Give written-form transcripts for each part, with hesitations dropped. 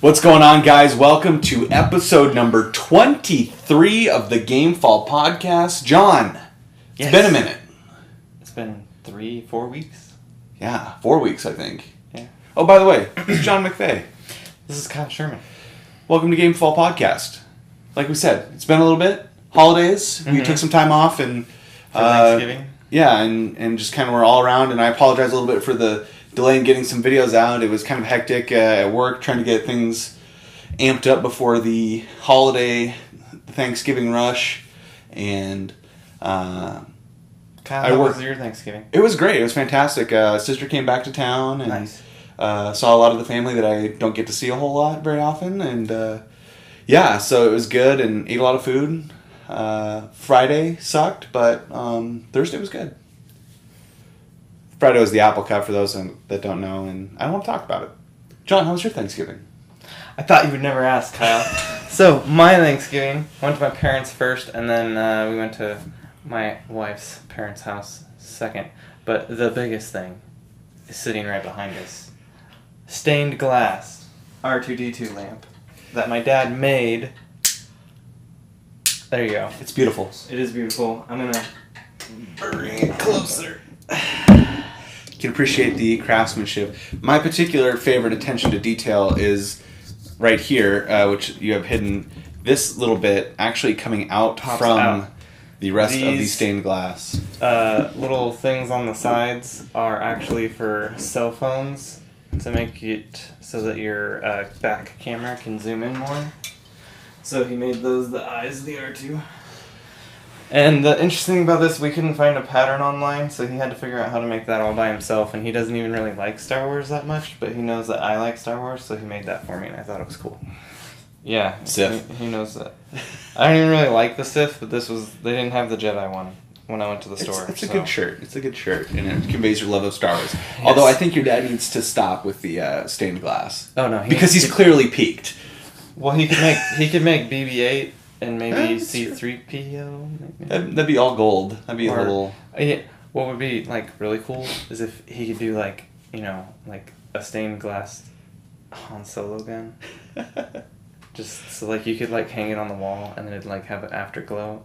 What's going on, guys? Welcome to episode number 23 of the Gamefall podcast. John, it's been a minute. It's been 3-4 weeks. Yeah, 4 weeks, I think. Yeah. Oh, by the way, this is John McVeigh. This is Kyle Sherman. Welcome to Gamefall podcast. Like we said, it's been a little bit. Holidays. We took some time off and... For Thanksgiving? Yeah, and just kind of were all around, and I apologize a little bit for the delay in getting some videos out. It was kind of hectic at work, trying to get things amped up before the holiday, Thanksgiving rush, and Kyle, how was your Thanksgiving? It was great. It was fantastic. Sister came back to town, and Nice. Saw a lot of the family that I don't get to see a whole lot very often, and yeah, so it was good, and ate a lot of food. Friday sucked, but Thursday was good. Friday was the apple cut, for those that don't know, and I don't want to talk about it. John, how was your Thanksgiving? I thought you would never ask, Kyle. So, my Thanksgiving, went to my parents first, and then we went to my wife's parents' house second. But the biggest thing is sitting right behind us. Stained glass R2-D2 lamp that my dad made. There you go. It's beautiful. It is beautiful. I'm gonna bring it closer. You can appreciate the craftsmanship. My particular favorite attention to detail is right here, which you have hidden. This little bit actually coming out from the rest of the stained glass. Little things on the sides are actually for cell phones to make it so that your back camera can zoom in more. So he made those the eyes of the R2. And the interesting thing about this, we couldn't find a pattern online, so he had to figure out how to make that all by himself. And he doesn't even really like Star Wars that much, but he knows that I like Star Wars, so he made that for me, and I thought it was cool. Yeah, Sith. He knows that. I don't even really like the Sith, but they didn't have the Jedi one when I went to the store. It's a good shirt. It's a good shirt, and it conveys your love of Star Wars. Yes. Although I think your dad needs to stop with the stained glass. Oh no, because he's clearly peaked. Well, he could make BB-8 and maybe C-3PO. Maybe. That'd be all gold. That'd be a little. Yeah, what would be like really cool is if he could do like a stained glass Han Solo gun. Just so like you could like hang it on the wall and then it'd like have an afterglow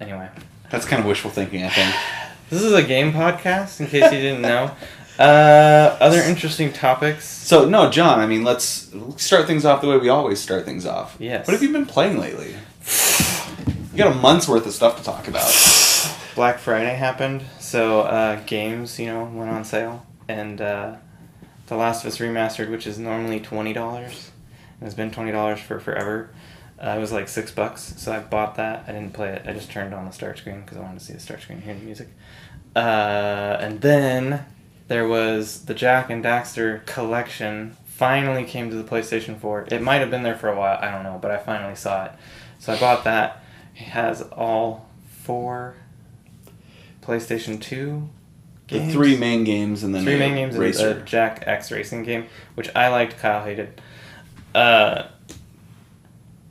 anyway. That's kind of wishful thinking, I think. This is a game podcast, in case you didn't know. Other interesting topics. So, no, John, I mean, let's start things off the way we always start things off. Yes. What have you been playing lately? You got a month's worth of stuff to talk about. Black Friday happened, so games, went on sale. And The Last of Us Remastered, which is normally $20, and it's been $20 for forever. It was like $6, so I bought that. I didn't play it. I just turned on the start screen because I wanted to see the start screen, hear the music. And then there was the Jak and Daxter collection. Finally came to the PlayStation 4. It might have been there for a while, I don't know, but I finally saw it. So I bought that. It has all 4 PlayStation 2 games. The 3 main games and then 3 main games Racer. and a Jak X Racing game, which I liked, Kyle hated. Yeah.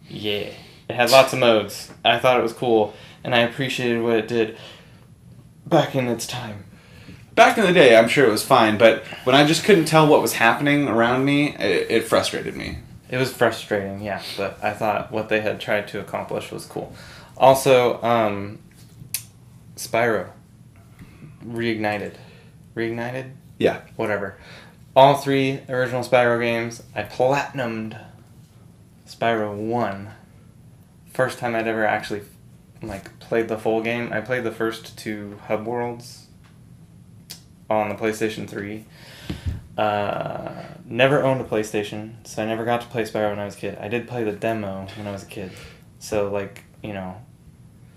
It had lots of modes. I thought it was cool, and I appreciated what it did back in its time. Back in the day, I'm sure it was fine, but when I just couldn't tell what was happening around me, it frustrated me. It was frustrating, yeah, but I thought what they had tried to accomplish was cool. Also, Spyro. Reignited? Yeah. Whatever. All 3 original Spyro games. I platinumed Spyro 1. First time I'd ever actually played the full game. I played the first 2 hub worlds on the PlayStation 3. Never owned a PlayStation, so I never got to play Spyro when I was a kid. I did play the demo when I was a kid. So,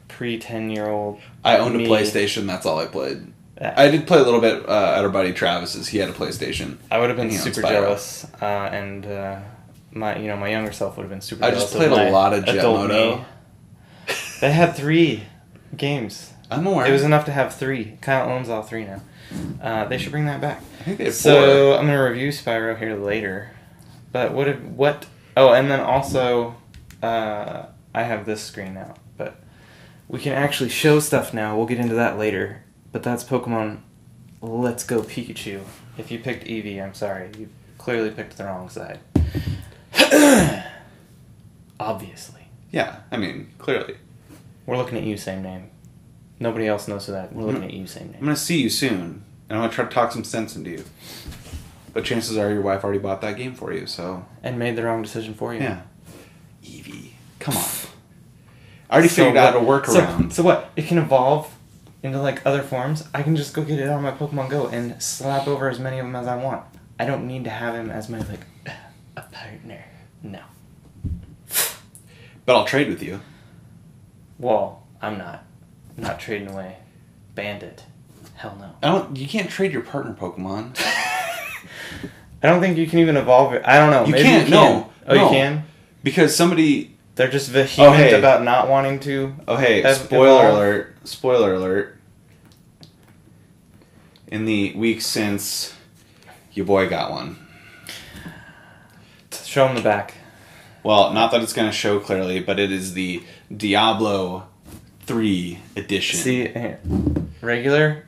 pre-10-year-old I owned me. a PlayStation, that's all I played. I did play a little bit at our buddy Travis's. He had a PlayStation. I would have been super jealous, and my younger self would have been super I jealous. just played a lot of Jet Moto. They had 3 games. I'm aware. It was enough to have 3. Kyle owns all 3 now. They should bring that back. I think they have 4. So I'm gonna review Spyro here later. But what? Oh, and then also, I have this screen now, but we can actually show stuff now. We'll get into that later. But that's Pokemon Let's Go Pikachu. If you picked Eevee, I'm sorry. You clearly picked the wrong side. Obviously. Yeah, I mean, clearly. We're looking at you, same name. Nobody else knows that. We're looking at you, same I'm name. going to see you soon, and I'm going to try to talk some sense into you. But chances are your wife already bought that game for you, so... And made the wrong decision for you. Yeah. Eevee. Come on. I already figured out a workaround. So what? It can evolve into, like, other forms. I can just go get it on my Pokemon Go and slap over as many of them as I want. I don't need to have him as my, like, a partner. No. But I'll trade with you. Well, I'm not trading away Bandit. Hell no. You can't trade your partner Pokemon. I don't think you can even evolve it. I don't know. You Maybe can't. you can. No. Oh, no. you can? Because somebody... They're just vehement hey. about not wanting to. Oh, hey, have spoiler evolve. alert. Spoiler alert. In the week since your boy got one. Show him the back. Well, not that it's going to show clearly, but it is the Diablo 3 edition. See, regular.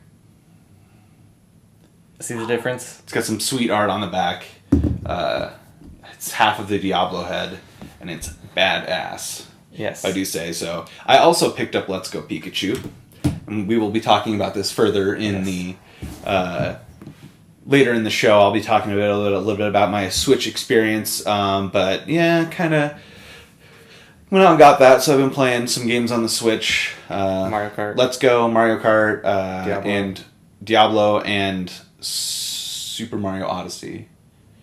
See the difference? It's got some sweet art on the back. It's half of the Diablo head, and it's badass. Yes. If I do say so. I also picked up Let's Go Pikachu, and we will be talking about this further in the later in the show. I'll be talking a little bit about my Switch experience, but yeah, kind of went out and got that. So I've been playing some games on the Switch. Mario Kart. Let's Go, Mario Kart, Diablo. and Diablo, and Super Mario Odyssey.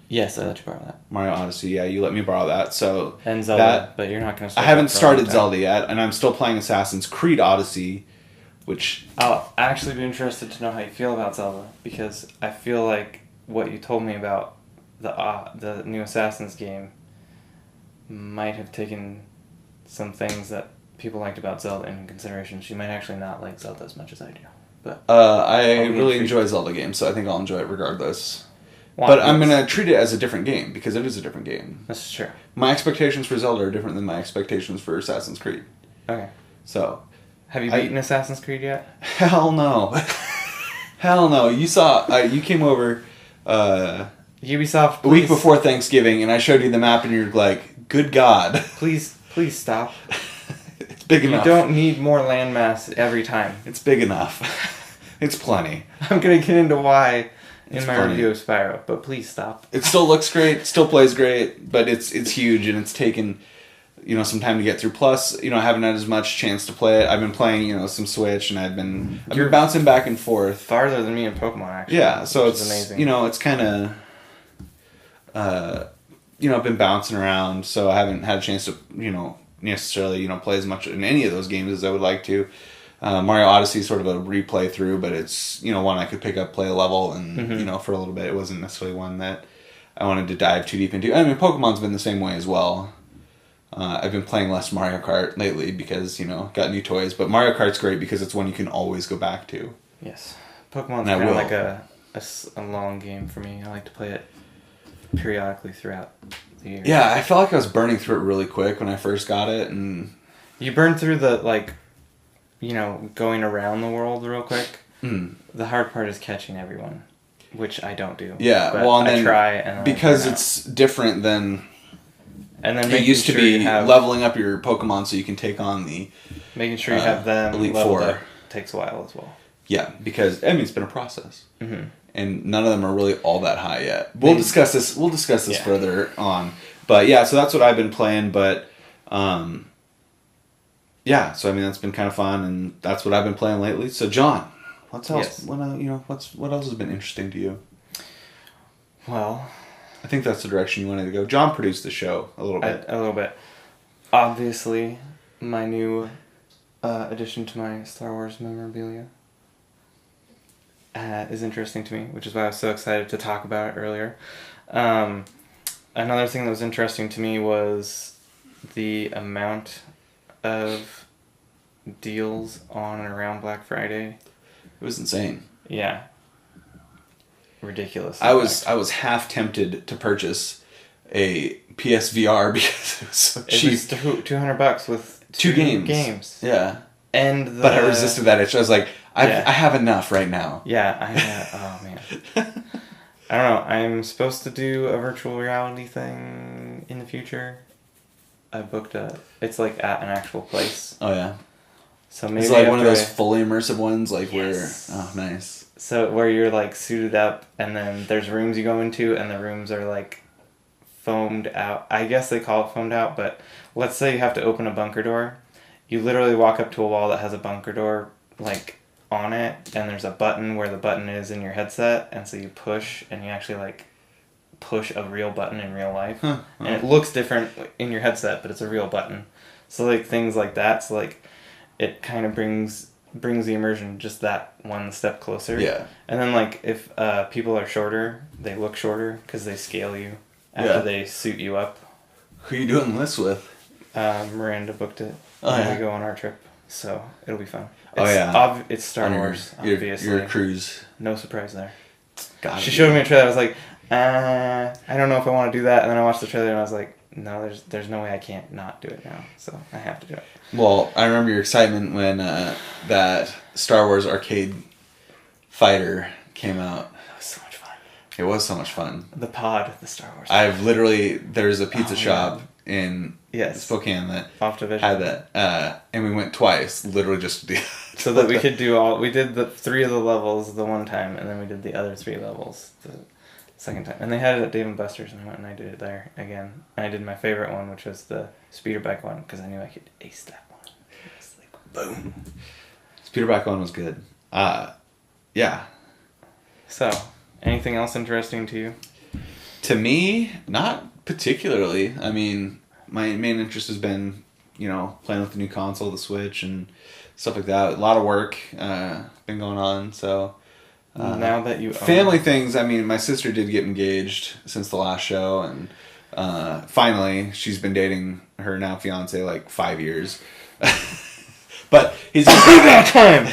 Yes, I let you borrow that. Mario Odyssey, yeah, you let me borrow that. So And Zelda, but you're not going to. I haven't started Zelda yet, and I'm still playing Assassin's Creed Odyssey, which... I'll actually be interested to know how you feel about Zelda, because I feel like what you told me about the new Assassin's game might have taken some things that people liked about Zelda into consideration. She might actually not like Zelda as much as I do. But I I'll be really intrigued. enjoy Zelda games, so I think I'll enjoy it regardless. Well, But I'm going to treat it as a different game, because it is a different game. That's true. My expectations for Zelda are different than my expectations for Assassin's Creed. Okay. So... Have you beaten Assassin's Creed yet? Hell no. Hell no. You saw... you came over Ubisoft, a week please- before Thanksgiving, and I showed you the map, and you're like, good God. Please stop. It's big enough. You don't need more landmass every time. It's big enough. It's plenty. I'm gonna get into why in It's my funny. review of Spyro, but please stop. It still looks great, still plays great, but it's huge, and it's taken, some time to get through. Plus, I haven't had as much chance to play it. I've been playing, some Switch, and I've been bouncing back and forth. Farther than me in Pokemon, actually. Yeah, so which it's is amazing. it's kind of, I've been bouncing around, so I haven't had a chance to, necessarily, play as much in any of those games as I would like to. Mario Odyssey is sort of a replay through, but it's, one I could pick up, play a level, and, for a little bit. It wasn't necessarily one that I wanted to dive too deep into. I mean, Pokemon's been the same way as well. I've been playing less Mario Kart lately because, got new toys, but Mario Kart's great because it's one you can always go back to. Yes. Pokemon's And I kind of will. like a long game for me. I like to play it periodically throughout the year. Yeah, I felt like I was burning through it really quick when I first got it, and... You burn through the, going around the world real quick. The hard part is catching everyone, which I don't do. Yeah, but well, and I then try, and because I burn out. it's different than... And then It making used to sure be you have, leveling up your Pokemon so you can take on the... making sure you have them Elite leveled Four. up takes a while as well. Yeah, because, it's been a process. Mm-hmm. And none of them are really all that high yet. We'll discuss this Yeah. further on. But yeah, so that's what I've been playing, but... yeah, so that's been kind of fun, and that's what I've been playing lately. So John, what else? Yes. What else has been interesting to you? Well, I think that's the direction you wanted to go. John produced the show a little bit. a little bit. Obviously, my new addition to my Star Wars memorabilia is interesting to me, which is why I was so excited to talk about it earlier. Another thing that was interesting to me was the amount of deals on and around Black Friday. It was insane. Yeah. Ridiculous. I was half tempted to purchase a PSVR because it was so It cheap. was $200 with Two games. Yeah. And But I resisted that itch. I was like, I have enough right now. Yeah, oh man. I don't know. I'm supposed to do a virtual reality thing in the future. I booked it's like at an actual place. Oh yeah. So maybe it's like one of those after fully immersive ones, like Yes. where. Oh, nice. So where you're like suited up, and then there's rooms you go into, and the rooms are like foamed out. I guess they call it foamed out, but let's say you have to open a bunker door. You literally walk up to a wall that has a bunker door like on it, and there's a button where the button is in your headset, and so you push, and you actually like push a real button in real life, Huh. and it looks different in your headset, but it's a real button. So like things like that. So like it kind of brings the immersion just that one step closer. Yeah. And then like if people are shorter, they look shorter because they scale you after Yeah. they suit you up. Who are you doing this with? Miranda booked it Oh, when yeah. we go on our trip, so it'll be fun. Oh, It's yeah. It's Star Wars, Your obviously. cruise. No surprise there. God. She showed me a trailer. I was like, I don't know if I want to do that. And then I watched the trailer and I was like, no, there's no way I can't not do it now. So I have to do it. Well, I remember your excitement when that Star Wars arcade fighter came out. That was so much fun. It was so much fun. The Star Wars. There's a pizza Oh, shop in Yes. Spokane that Off Division. had that, and we went twice, literally just to do So that we could we did the 3 of the levels the one time, and then we did the other 3 levels the second time. And they had it at Dave & Buster's, and I went and I did it there again. And I did my favorite one, which was the speeder bike one, because I knew I could ace that one. It was like, boom. Speederbike one was good. Yeah. So, anything else interesting to you? To me, not particularly. I mean, my main interest has been, playing with the new console, the Switch, and stuff like that. A lot of work been going on, so... Now that you own family things, I mean, my sister did get engaged since the last show, and finally, she's been dating her now fiance like 5 years. But he's that time.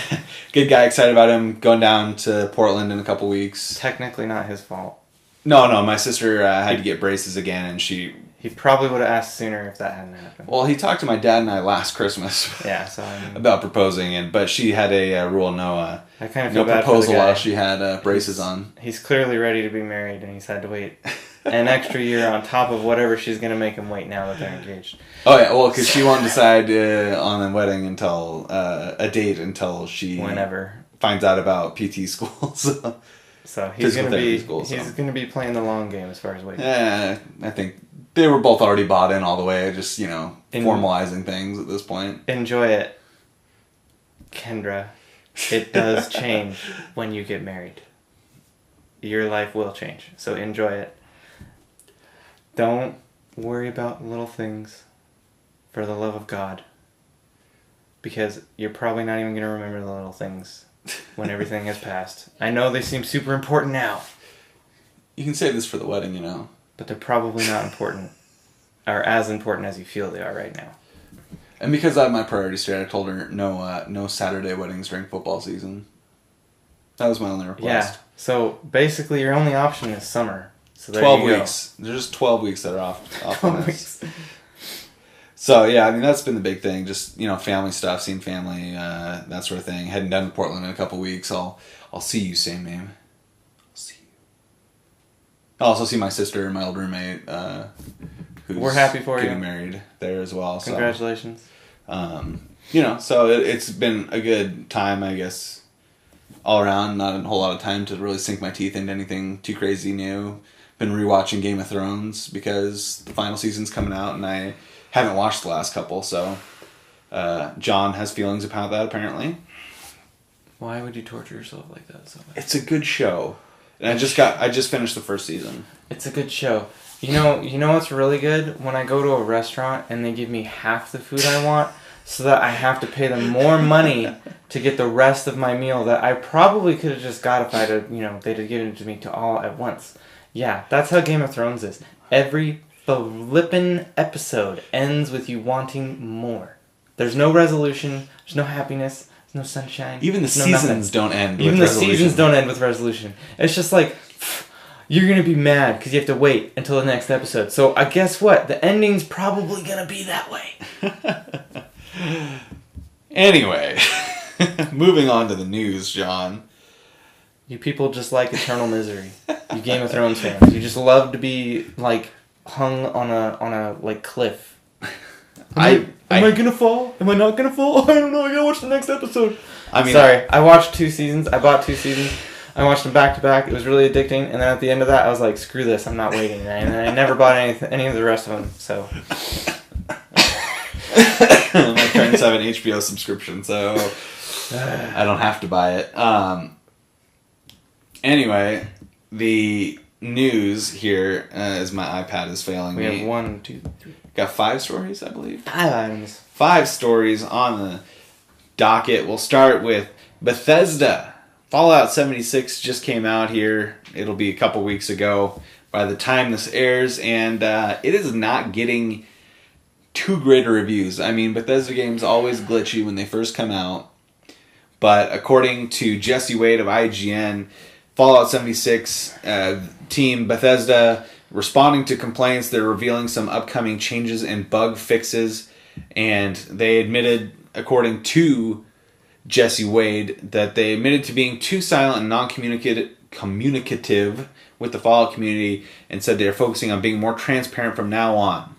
good guy, excited about him going down to Portland in a couple weeks. Technically not his fault. No, my sister had to get braces again, and she... He probably would have asked sooner if that hadn't happened. Well, he talked to my dad and I last Christmas Yeah, so about proposing, but she had a rule no I kind of no feel bad for the proposal guy. while she had braces on. He's clearly ready to be married, and he's had to wait an extra year on top of whatever she's going to make him wait now that they're engaged. Oh yeah, well, because she won't decide on the wedding until a date until she Whenever. finds out about PT school. So he's Physical going to be therapy school, so. he's going to be playing the long game as far as waiting. Yeah, I think they were both already bought in all the way. Just formalizing things at this point. Enjoy it, Kendra. It does change when you get married. Your life will change, so enjoy it. Don't worry about little things, for the love of God, because you're probably not even going to remember the little things when everything has passed. I know they seem super important now, You can save this for the wedding, but they're probably not important, or as important as you feel they are right now. And because I have my priorities straight, I told her no Saturday weddings during football season. That was my only request. Yeah, so basically your only option is summer. So there 12 you go. weeks. There's just 12 weeks that are off on 12 this. weeks. So, yeah, I mean, that's been the big thing. Just, family stuff, seeing family, that sort of thing. Heading down to Portland in a couple weeks. I'll see you, same name. I'll see you. I'll also see my sister and my old roommate, who's We're happy for getting you. married there as well. Congratulations. So, so it's been a good time, I guess, all around. Not a whole lot of time to really sink my teeth into anything too crazy new. Been rewatching Game of Thrones because the final season's coming out, and I haven't watched the last couple, so John has feelings about that, apparently. Why would you torture yourself like that so much? It's a good show. And I just finished the first season. It's a good show. You know what's really good? When I go to a restaurant and they give me half the food I want, so that I have to pay them more money to get the rest of my meal that I probably could have just got if I'd have, they'd have given it to me to all at once. Yeah, that's how Game of Thrones is. Every flippin' episode ends with you wanting more. There's no resolution, there's no happiness, there's no sunshine. Even the there's no seasons don't end Even with the resolution. seasons don't end with resolution. It's just like, you're going to be mad because you have to wait until the next episode. So I guess what? The ending's probably going to be that way. Anyway, moving on to the news, John. You people just like eternal misery. You Game of Thrones fans. You just love to be, like, hung on a like cliff. Am I gonna fall? Am I not gonna fall? I don't know. I gotta watch the next episode. I mean, sorry. I watched 2 seasons. I bought 2 seasons. I watched them back to back. It was really addicting. And then at the end of that, I was like, "Screw this! I'm not waiting." And I never bought any of the rest of them. So my parents have an HBO subscription, so I don't have to buy it. Anyway, the news here as my iPad is failing me. We have 1, 2, 3. Got 5 stories, I believe. 5 items. 5 stories on the docket. We'll start with Bethesda. Fallout 76 just came out here. It'll be a couple weeks ago by the time this airs, and it is not getting too great reviews. I mean, Bethesda games always glitchy when they first come out, but according to Jesse Wade of IGN, Fallout 76 team Bethesda responding to complaints, they're revealing some upcoming changes and bug fixes, and they admitted, according to Jesse Wade, that they admitted to being too silent and non-communicative with the Fallout community, and said they are focusing on being more transparent from now on.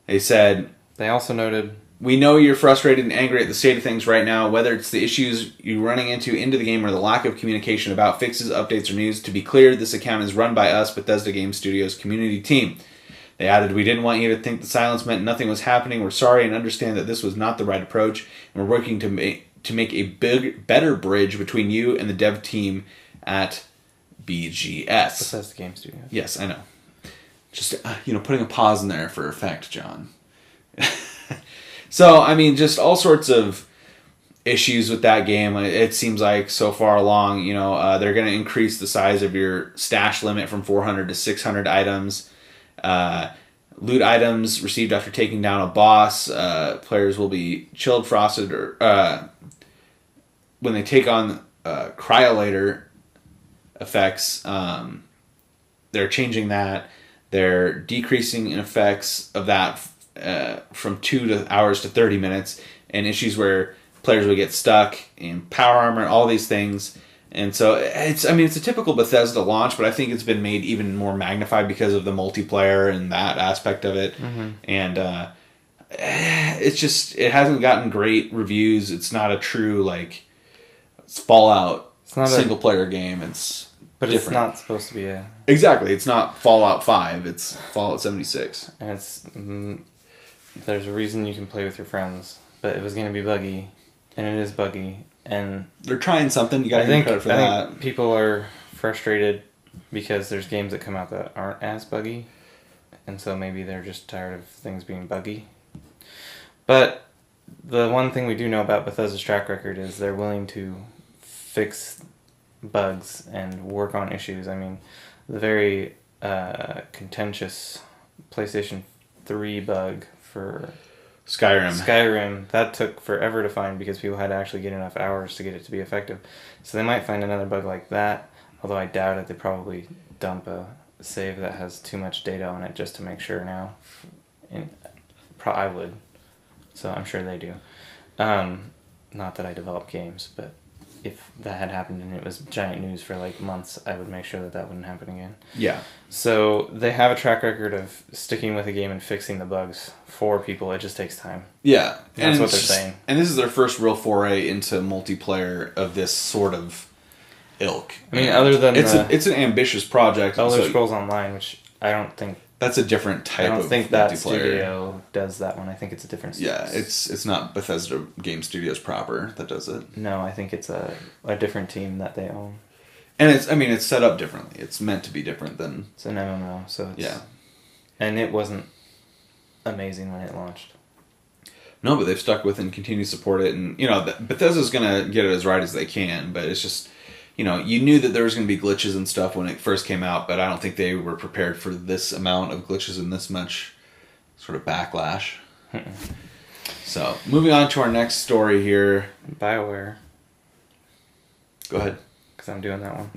They said, They also noted, "We know you're frustrated and angry at the state of things right now, whether it's the issues you're running into the game or the lack of communication about fixes, updates, or news. To be clear, this account is run by us, Bethesda Game Studios community team." They added, "We didn't want you to think the silence meant nothing was happening. We're sorry and understand that this was not the right approach, and we're working to make a better bridge between you and the dev team at BGS." Bethesda Game Studios. Yes, I know. Just, putting a pause in there for effect, John. So, I mean, just all sorts of issues with that game. It seems like so far along, they're going to increase the size of your stash limit from 400 to 600 items. Loot items received after taking down a boss. Players will be chilled, frosted, or when they take on cryolator effects, they're changing that. They're decreasing in effects of that from 2 hours to 30 minutes, and issues where players will get stuck in power armor, all these things. And so it's a typical Bethesda launch, but I think it's been made even more magnified because of the multiplayer and that aspect of it. Mm-hmm. And it hasn't gotten great reviews. It's not a true Fallout single player game. But different. It's not supposed to be a... Exactly. It's not Fallout 5. It's Fallout 76. And it's... there's a reason you can play with your friends, but it was going to be buggy, and it is buggy, and... They're trying something. You got to give credit for that. I think people are frustrated because there's games that come out that aren't as buggy, and so maybe they're just tired of things being buggy. But the one thing we do know about Bethesda's track record is they're willing to fix bugs and work on issues. I mean, the very contentious PlayStation 3 bug for Skyrim, that took forever to find because people had to actually get enough hours to get it to be effective. So they might find another bug like that, although I doubt it. They probably dump a save that has too much data on it just to make sure now. I would. So I'm sure they do. Not that I develop games, but if that had happened and it was giant news for months, I would make sure that wouldn't happen again. Yeah. So they have a track record of sticking with a game and fixing the bugs for people. It just takes time. Yeah. And that's what they're saying. And this is their first real foray into multiplayer of this sort of ilk. I mean, other than it's an ambitious project. Elder Scrolls Online, which I don't think... That's a different type of multiplayer. I don't think that studio does that one. I think it's a different studio. Yeah, it's not Bethesda Game Studios proper that does it. No, I think it's a different team that they own. And it's set up differently. It's meant to be different than... It's an MMO, so it's... Yeah. And it wasn't amazing when it launched. No, but they've stuck with it and continue to support it. And, Bethesda's going to get it as right as they can, but it's just... you knew that there was going to be glitches and stuff when it first came out, but I don't think they were prepared for this amount of glitches and this much sort of backlash. So, moving on to our next story here. BioWare. Go ahead. Because I'm doing that one.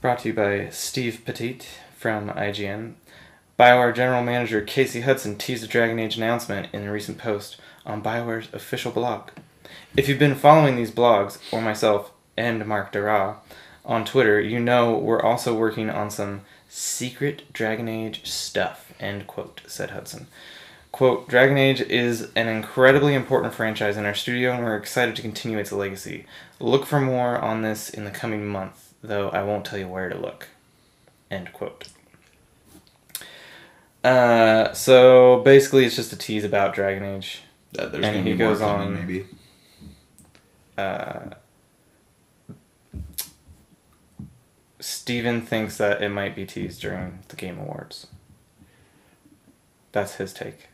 Brought to you by Steve Petit from IGN. BioWare General Manager Casey Hudson teased a Dragon Age announcement in a recent post on BioWare's official blog. If you've been following these blogs, or myself and Mark Dara, on Twitter, you know we're also working on some secret Dragon Age stuff, end quote, said Hudson. Quote, Dragon Age is an incredibly important franchise in our studio, and we're excited to continue its legacy. Look for more on this in the coming month, though I won't tell you where to look. End quote. So basically it's just a tease about Dragon Age. That there's going to be more coming, maybe. Steven thinks that it might be teased during the Game Awards. That's his take.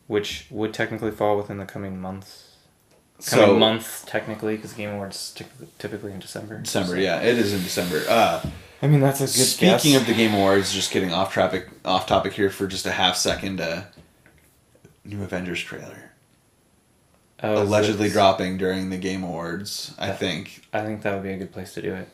Which would technically fall within the coming months. Coming month, technically, because Game Awards typically in December. December, yeah. It is in December. I mean, that's a good guess. Speaking of the Game Awards, just getting off topic here for just a half second, new Avengers trailer. Allegedly dropping during the Game Awards, I think. I think that would be a good place to do it.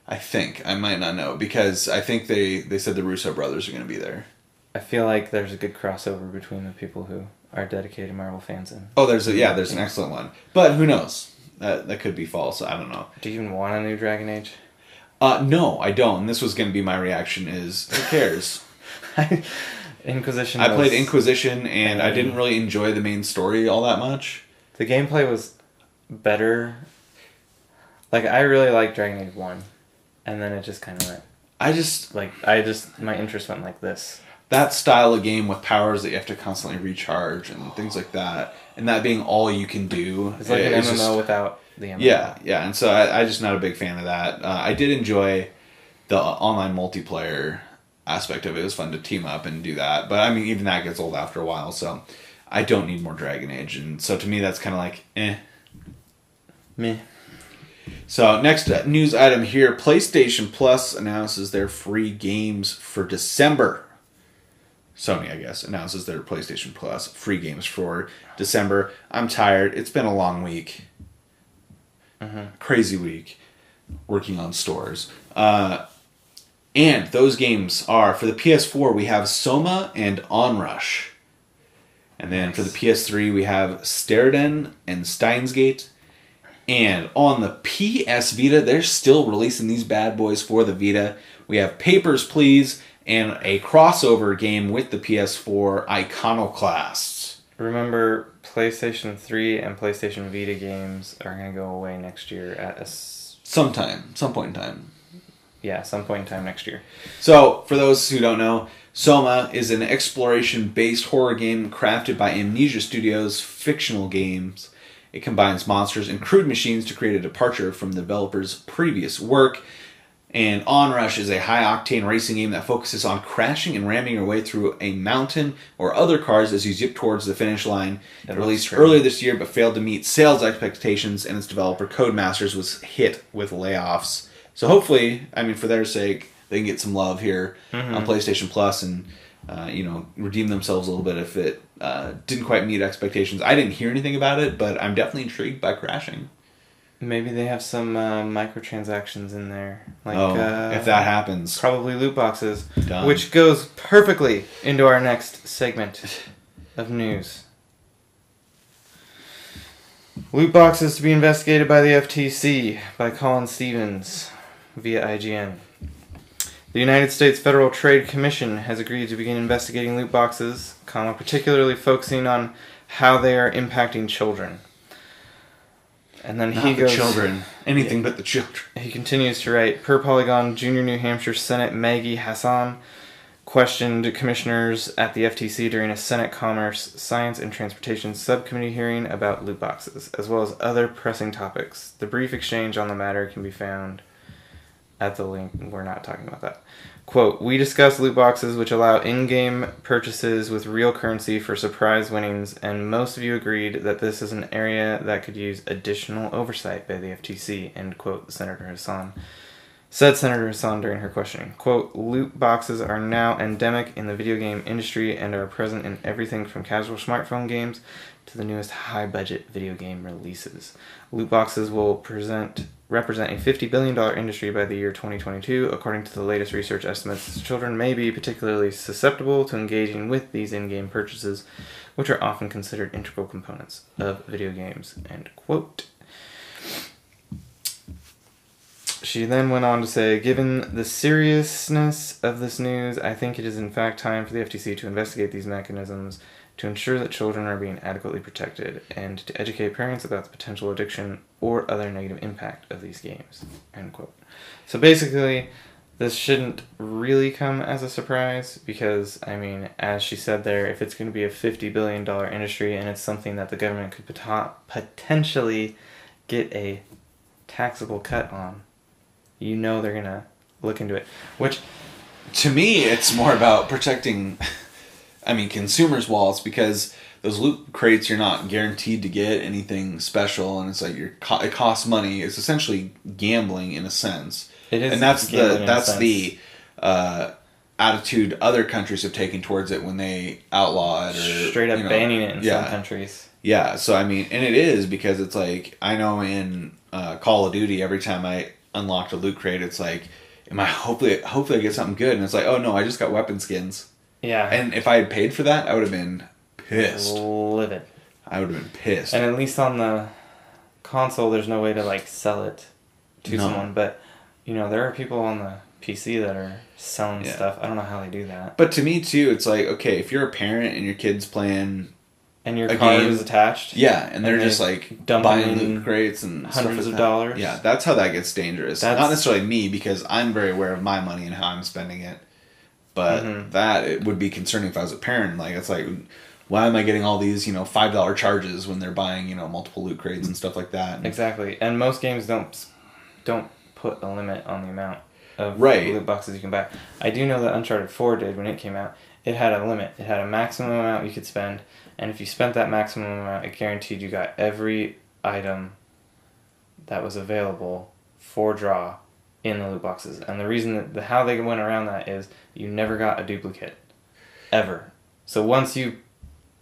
I think. I might not know, because I think they said the Russo brothers are going to be there. I feel like there's a good crossover between the people who are dedicated Marvel fans. There's an excellent one. But who knows? That could be false. I don't know. Do you even want a new Dragon Age? No, I don't. And this was going to be my reaction is, who cares? Inquisition. I played Inquisition, and I didn't really enjoy the main story all that much. The gameplay was better. Like, I really liked Dragon Age 1. And then it just kind of went... my interest went like this. That style of game with powers that you have to constantly recharge and things like that, and that being all you can do. It's like an MMO without the MMO. Yeah, and so I'm just not a big fan of that. I did enjoy the online multiplayer aspect of it. It was fun to team up and do that, but I mean, even that gets old after a while, so I don't need more Dragon Age, and so to me that's kind of like, Meh. So next news item here, PlayStation Plus announces their free games for December. Sony, I guess, announces their PlayStation Plus free games for December. I'm tired. It's been a long week. Crazy week. Working on stores. And those games are, for the PS4, we have Soma and Onrush. And then for the PS3, we have Sterden and Steins Gate. And on the PS Vita, they're still releasing these bad boys for the Vita. We have Papers, Please, and a crossover game with the PS4, Iconoclast. Remember, PlayStation 3 and PlayStation Vita games are going to go away next year at some point in time. Yeah, some point in time next year. So, for those who don't know, Soma is an exploration-based horror game crafted by Amnesia Studios' fictional games. It combines monsters and crude machines to create a departure from the developer's previous work. And Onrush is a high-octane racing game that focuses on crashing and ramming your way through a mountain or other cars as you zip towards the finish line. It released earlier this year but failed to meet sales expectations, and its developer, Codemasters, was hit with layoffs. So hopefully, I mean, for their sake, they can get some love here on PlayStation Plus and, redeem themselves a little bit if it didn't quite meet expectations. I didn't hear anything about it, but I'm definitely intrigued by crashing. Maybe they have some microtransactions in there. If that happens. Probably loot boxes. Done. Which goes perfectly into our next segment of news. Loot boxes to be investigated by the FTC by Colin Stevens via IGN. The United States Federal Trade Commission has agreed to begin investigating loot boxes, particularly focusing on how they are impacting children. And then Not the children. Anything but the children. He continues to write, per Polygon, Junior New Hampshire Senate Maggie Hassan questioned commissioners at the FTC during a Senate Commerce, Science, and Transportation Subcommittee hearing about loot boxes, as well as other pressing topics. The brief exchange on the matter can be found at the link. We're not talking about that. Quote, we discussed loot boxes which allow in-game purchases with real currency for surprise winnings, and most of you agreed that this is an area that could use additional oversight by the FTC, end quote, Senator Hassan. Said Senator Hassan during her questioning. Quote, loot boxes are now endemic in the video game industry and are present in everything from casual smartphone games to the newest high-budget video game releases. Loot boxes will represent a $50 billion industry by the year 2022. According to the latest research estimates, children may be particularly susceptible to engaging with these in-game purchases, which are often considered integral components of video games, end quote. She then went on to say, given the seriousness of this news, I think it is in fact time for the FTC to investigate these mechanisms to ensure that children are being adequately protected and to educate parents about the potential addiction or other negative impact of these games. End quote. So basically, this shouldn't really come as a surprise because, I mean, as she said there, if it's going to be a $50 billion industry and it's something that the government could potentially get a taxable cut on, you know they're going to look into it. Which, to me, it's more about protecting, consumers' wallets, because those loot crates, you're not guaranteed to get anything special, and it's like it costs money. It's essentially gambling in a sense. it is, And that's gambling in a the attitude other countries have taken towards it when they outlaw it, or straight up banning it in some countries. Yeah, so and it is, because it's like, I know in Call of Duty, every time I unlocked a loot crate, it's like, hopefully I get something good, and it's like, oh no, I just got weapon skins. Yeah. And if I had paid for that, I would have been pissed. Livid. I would have been pissed. And at least on the console, there's no way to like sell it to someone, but there are people on the PC that are selling stuff. I don't know how they do that. But to me too, it's like, okay, if you're a parent and your kid's playing and your card is attached, and they're just like buying loot crates and hundreds of dollars. Yeah, that's how that gets dangerous. Not necessarily me, because I'm very aware of my money and how I'm spending it. But that, it would be concerning if I was a parent. Like, it's like, why am I getting all these, $5 charges when they're buying, multiple loot crates and stuff like that? Exactly. And most games don't put a limit on the amount of loot boxes you can buy. I do know that Uncharted 4 did when it came out. It had a limit. It had a maximum amount you could spend, and if you spent that maximum amount, it guaranteed you got every item that was available for draw in the loot boxes. And the reason that how they went around that is you never got a duplicate. Ever. So once you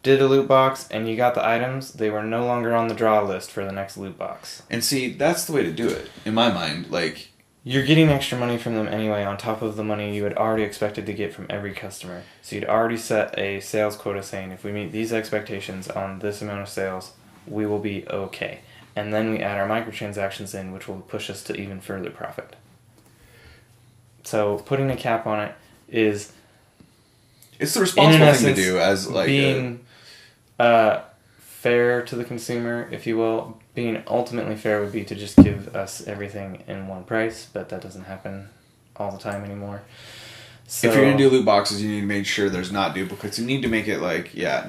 did a loot box and you got the items, they were no longer on the draw list for the next loot box. And see, that's the way to do it, in my mind. Like, you're getting extra money from them anyway, on top of the money you had already expected to get from every customer. So you'd already set a sales quota saying, if we meet these expectations on this amount of sales, we will be okay. And then we add our microtransactions in, which will push us to even further profit. So putting a cap on it is... it's the responsible thing to do, as like being fair to the consumer, if you will. Being ultimately fair would be to just give us everything in one price, but that doesn't happen all the time anymore. So, if you're going to do loot boxes, you need to make sure there's not duplicates. You need to make it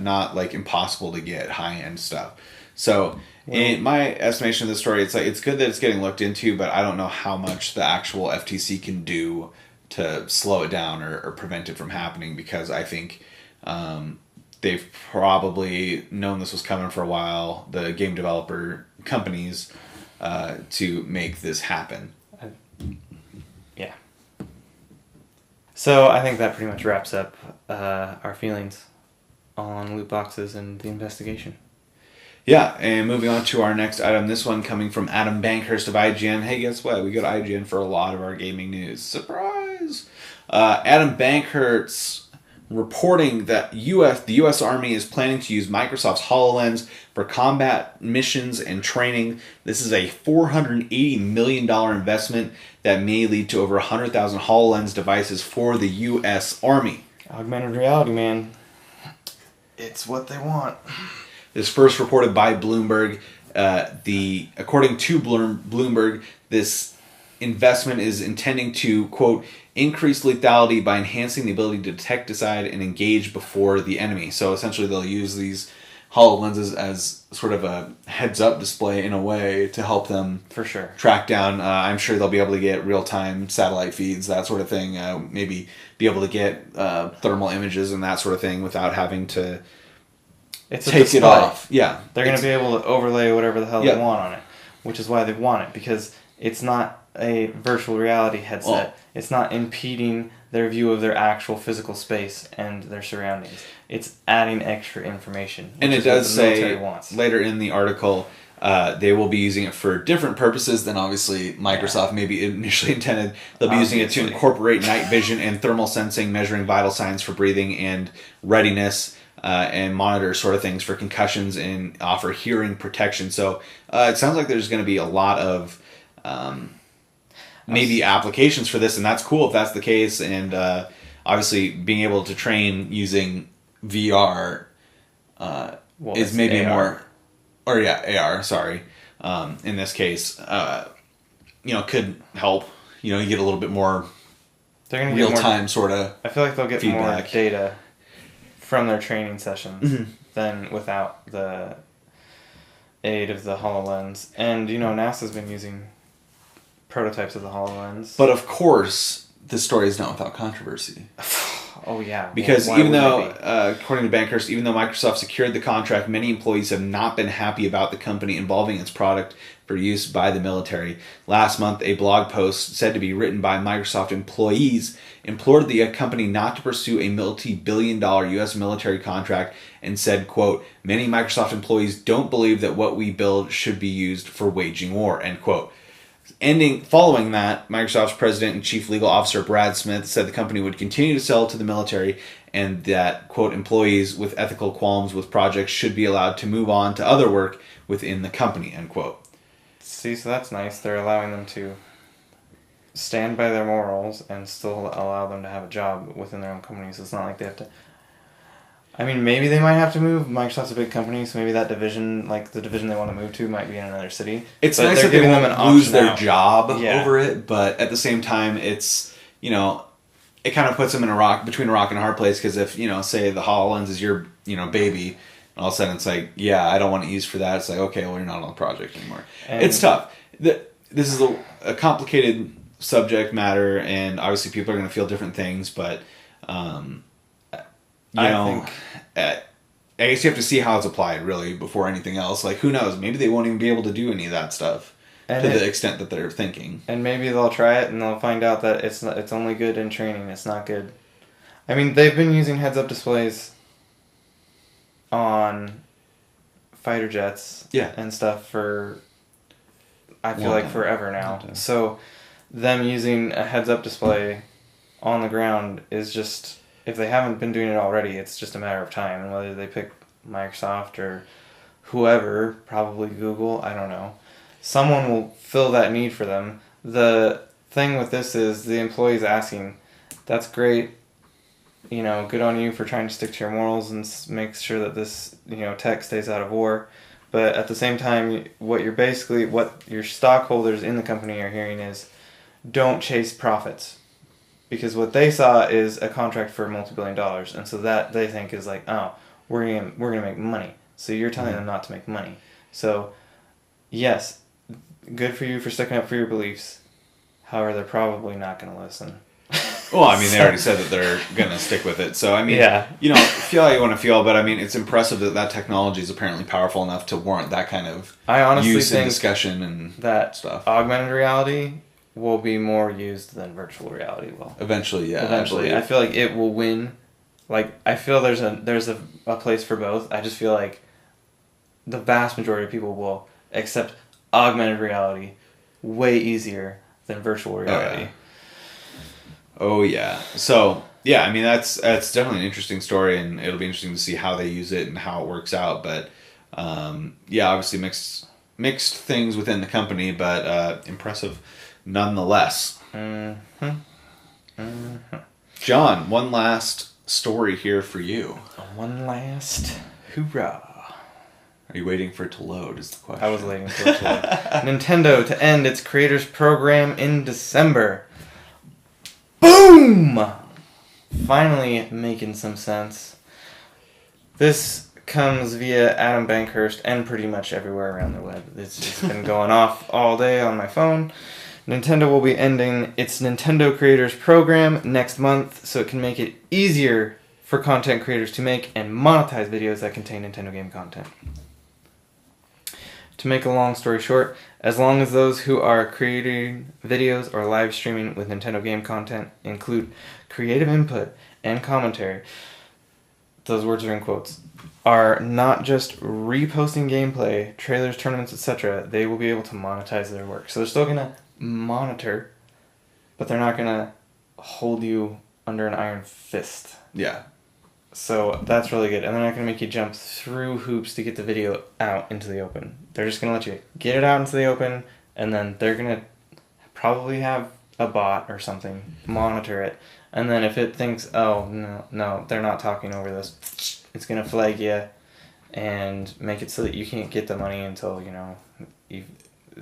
not like impossible to get high-end stuff. So, in my estimation of the story, it's like, it's good that it's getting looked into, but I don't know how much the actual FTC can do to slow it down or prevent it from happening, because I think they've probably known this was coming for a while, the game developer companies, to make this happen. Yeah. So I think that pretty much wraps up our feelings on loot boxes and the investigation. Yeah, and moving on to our next item, this one coming from Adam Bankhurst of IGN. Hey, guess what? We go to IGN for a lot of our gaming news. Surprise! Adam Bankhurst reporting that the U.S. Army is planning to use Microsoft's HoloLens for combat missions and training. This is a $480 million investment that may lead to over 100,000 HoloLens devices for the U.S. Army. Augmented reality, man. It's what they want. This first reported by Bloomberg. According to Bloomberg, this investment is intending to, quote, increase lethality by enhancing the ability to detect, decide, and engage before the enemy. So essentially they'll use these HoloLenses as sort of a heads-up display in a way to help them for sure track down. I'm sure they'll be able to get real-time satellite feeds, that sort of thing. Maybe be able to get thermal images and that sort of thing without having to take it off. Yeah. They're going to be able to overlay whatever the hell they want on it, which is why they want it, because it's not a virtual reality headset. Well, it's not impeding their view of their actual physical space and their surroundings. It's adding extra information. And it does say later in the article, they will be using it for different purposes than obviously Microsoft maybe initially intended. They'll be using it to incorporate night vision and thermal sensing, measuring vital signs for breathing and readiness, and monitor sort of things for concussions and offer hearing protection. So it sounds like there's going to be a lot of maybe applications for this, and that's cool if that's the case. And obviously, being able to train using VR is maybe AR. AR. Sorry, in this case, could help. You get a little bit more They're gonna real get more, time sort of. I feel like they'll get more feedback. data from their training sessions Mm-hmm. than without the aid of the HoloLens. And NASA's been using prototypes of the HoloLens. But of course, this story is not without controversy. Oh yeah, Because why even wouldn't though, it be? according to Bankhurst, even though Microsoft secured the contract, many employees have not been happy about the company involving its product for use by the military. Last month, a blog post said to be written by Microsoft employees implored the company not to pursue a multi-billion-dollar U.S. military contract and said, quote, "Many Microsoft employees don't believe that what we build should be used for waging war," end quote. Following that, Microsoft's president and chief legal officer Brad Smith said the company would continue to sell to the military and that, quote, "employees with ethical qualms with projects should be allowed to move on to other work within the company," end quote. See, so that's nice. They're allowing them to stand by their morals and still allow them to have a job within their own company. So it's not like they have to. I mean, maybe they might have to move. Microsoft's a big company, so maybe that division, like the division they want to move to, might be in another city. It's But nice they're that they giving won't them an lose option their out. job Yeah. over it, but at the same time, it's, it kind of puts them between a rock and a hard place, because if, say the HoloLens is your, baby, and all of a sudden it's like, yeah, I don't want it used for that. It's like, okay, well, you're not on the project anymore. And It's tough. This is a complicated subject matter, and obviously people are going to feel different things, but, I guess you have to see how it's applied, really, before anything else. Like, who knows? Maybe they won't even be able to do any of that stuff to the extent that they're thinking. And maybe they'll try it and they'll find out that it's only good in training. It's not good. I mean, they've been using heads-up displays on fighter jets and stuff for, I feel like, forever now. So them using a heads-up display on the ground is just, if they haven't been doing it already, it's just a matter of time. And whether they pick Microsoft or whoever, probably Google, I don't know. Someone will fill that need for them. The thing with this is the employee's asking, that's great, good on you for trying to stick to your morals and make sure that this, tech stays out of war. But at the same time, what your stockholders in the company are hearing is, don't chase profits. Because what they saw is a contract for multi-billion dollars, and so that they think is like, oh, we're gonna make money. So you're telling them not to make money. So, yes, good for you for sticking up for your beliefs. However, they're probably not gonna listen. Well, I mean, they already said that they're gonna stick with it. So I mean, feel how you want to feel, but I mean, it's impressive that technology is apparently powerful enough to warrant that kind of I honestly use think and discussion and that stuff. Augmented reality will be more used than virtual reality will. Eventually, yeah. Eventually, I feel like it will win. Like, I feel there's a place for both. I just feel like the vast majority of people will accept augmented reality way easier than virtual reality. Oh yeah. So yeah, I mean that's definitely an interesting story, and it'll be interesting to see how they use it and how it works out. But obviously mixed things within the company, but impressive nonetheless. John, one last story here for you. One last hoorah. Are you waiting for it to load is the question. I was waiting for it to load. Nintendo to end its creators program in December. Boom! Finally making some sense. This comes via Adam Bankhurst and pretty much everywhere around the web. It's been going off all day on my phone. Nintendo will be ending its Nintendo Creators Program next month, so it can make it easier for content creators to make and monetize videos that contain Nintendo game content. To make a long story short, as long as those who are creating videos or live streaming with Nintendo game content include creative input and commentary, those words are in quotes, are not just reposting gameplay, trailers, tournaments, etc., they will be able to monetize their work. So they're still going to monitor, but they're not going to hold you under an iron fist. Yeah. So that's really good. And they're not going to make you jump through hoops to get the video out into the open. They're just going to let you get it out into the open, and then they're going to probably have a bot or something monitor it, and then if it thinks, oh no, they're not talking over this, it's gonna flag you and make it so that you can't get the money until you.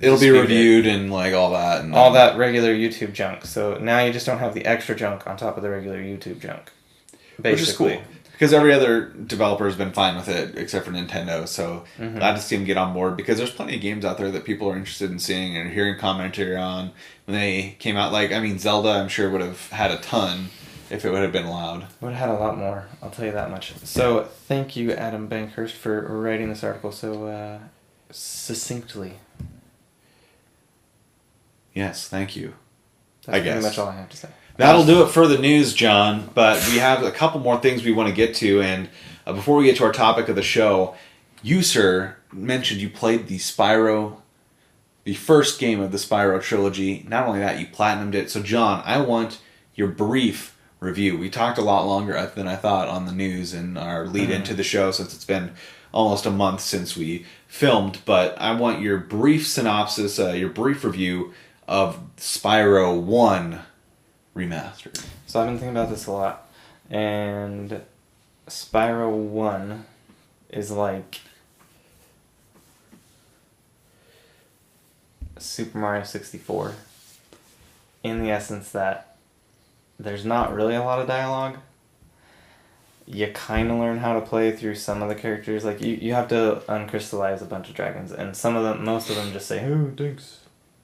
It'll be reviewed and like all that and all that regular YouTube junk. So now you just don't have the extra junk on top of the regular YouTube junk. Basically. Which is cool. Because every other developer has been fine with it except for Nintendo. So glad to see them get on board because there's plenty of games out there that people are interested in seeing and hearing commentary on. When they came out, Zelda I'm sure would have had a ton if it would have been allowed. Would have had a lot more, I'll tell you that much. So thank you, Adam Bankhurst, for writing this article so succinctly. Yes, thank you. That's pretty much all I have to say. That'll do it for the news, John. But we have a couple more things we want to get to. And before we get to our topic of the show, you, sir, mentioned you played the first game of the Spyro trilogy. Not only that, you platinumed it. So, John, I want your brief review. We talked a lot longer than I thought on the news and our lead into the show since it's been almost a month since we filmed. But I want your brief synopsis, your brief review of Spyro 1 Remastered. So I've been thinking about this a lot, and Spyro 1 is like Super Mario 64 in the essence that there's not really a lot of dialogue. You kind of learn how to play through some of the characters. Like you have to uncrystallize a bunch of dragons, and most of them just say, "Oh, thanks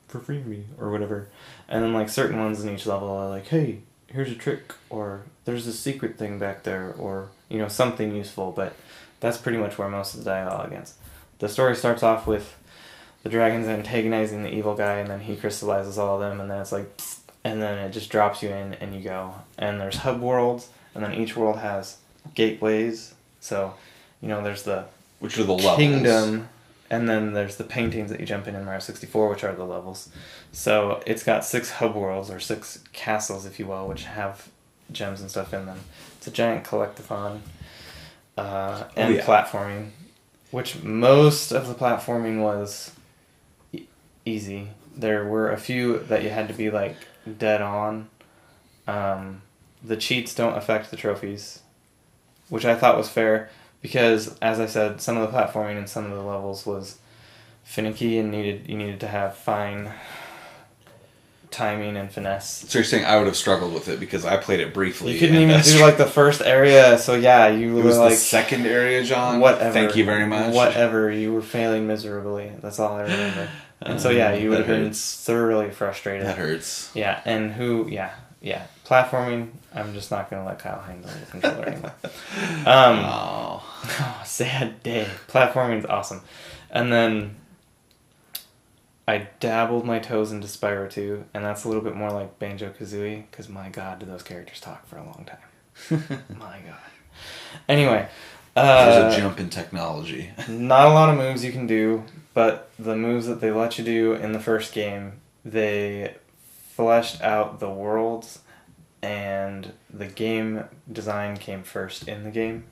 for freeing me," or whatever. And then like certain ones in each level are like, "Hey, here's a trick," or "There's a secret thing back there," or something useful. But that's pretty much where most of the dialogue ends. The story starts off with the dragons antagonizing the evil guy, and then he crystallizes all of them, and then it's like, and then it just drops you in, and you go. And there's hub worlds, and then each world has gateways. So, there's the which are the levels. Kingdom. And then there's the paintings that you jump in Mario 64, which are the levels. So it's got 6 hub worlds, or 6 castles, if you will, which have gems and stuff in them. It's a giant collectathon. And platforming, which most of the platforming was easy. There were a few that you had to be like dead on. The cheats don't affect the trophies, which I thought was fair. Because, as I said, some of the platforming in some of the levels was finicky and you needed to have fine timing and finesse. So you're saying I would have struggled with it because I played it briefly. You couldn't even do like the first area, so yeah, you were it was like the second area, John. Whatever. Thank you very much. Whatever, you were failing miserably. That's all I remember. And so yeah, you would have been thoroughly frustrated. That hurts. Yeah, and platforming. I'm just not gonna let Kyle handle the controller anymore. Sad day. Platforming's awesome. And then I dabbled my toes into Spyro 2, and that's a little bit more like Banjo-Kazooie, because my god, do those characters talk for a long time. My god. Anyway. There's a jump in technology. Not a lot of moves you can do, but the moves that they let you do in the first game, they fleshed out the worlds, and the game design came first in the game.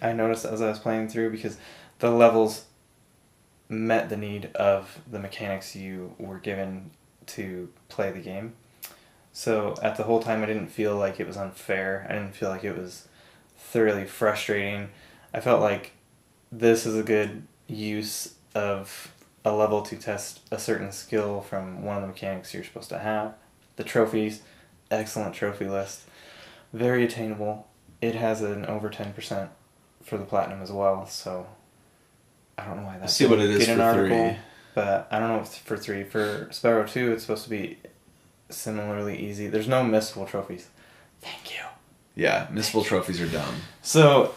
I noticed as I was playing through, because the levels met the need of the mechanics you were given to play the game. So at the whole time I didn't feel like it was unfair. I didn't feel like it was thoroughly frustrating. I felt like this is a good use of a level to test a certain skill from one of the mechanics you're supposed to have. The trophies, excellent trophy list. Very attainable. It has an over 10% for the platinum as well, so I don't know why that's see what it is an for article, 3. but I don't know if for 3. For Spyro 2, it's supposed to be similarly easy. There's no missable trophies. Thank you. Yeah, missable trophies are dumb. So,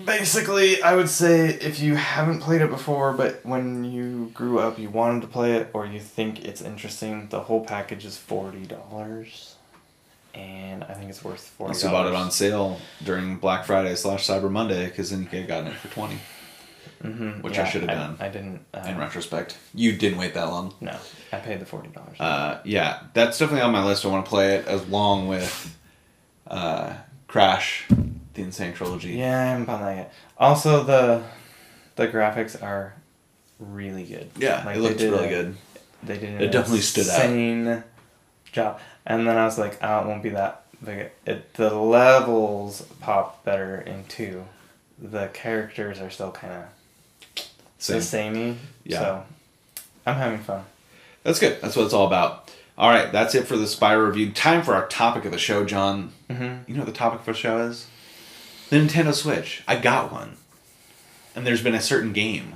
basically, I would say if you haven't played it before, but when you grew up you wanted to play it, or you think it's interesting, the whole package is $40. And I think it's worth $40. Also bought it on sale during Black Friday / Cyber Monday, because then you could have gotten it for $20. Mm-hmm. Which I should have done. I didn't. In retrospect. You didn't wait that long. No, I paid the $40. Yeah, that's definitely on my list. I want to play it along with Crash, the Insane Trilogy. Yeah, I haven't found that yet. Also, the graphics are really good. Yeah, it looked really good. They did It definitely stood out. Insane job. And then I was like, oh, it won't be that big. The levels pop better in 2. The characters are still kind of the samey. Yeah. So I'm having fun. That's good. That's what it's all about. All right, that's it for the Spyro review. Time for our topic of the show, John. Mm-hmm. You know what the topic of the show is? The Nintendo Switch. I got one. And there's been a certain game.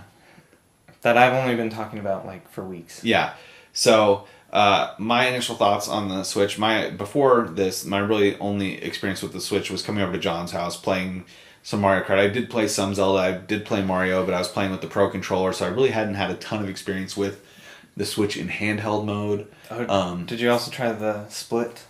That I've only been talking about, like, for weeks. Yeah. So, my initial thoughts on the Switch, before this, my really only experience with the Switch was coming over to John's house, playing some Mario Kart. I did play some Zelda, I did play Mario, but I was playing with the Pro Controller, so I really hadn't had a ton of experience with the Switch in handheld mode. Did you also try the Split?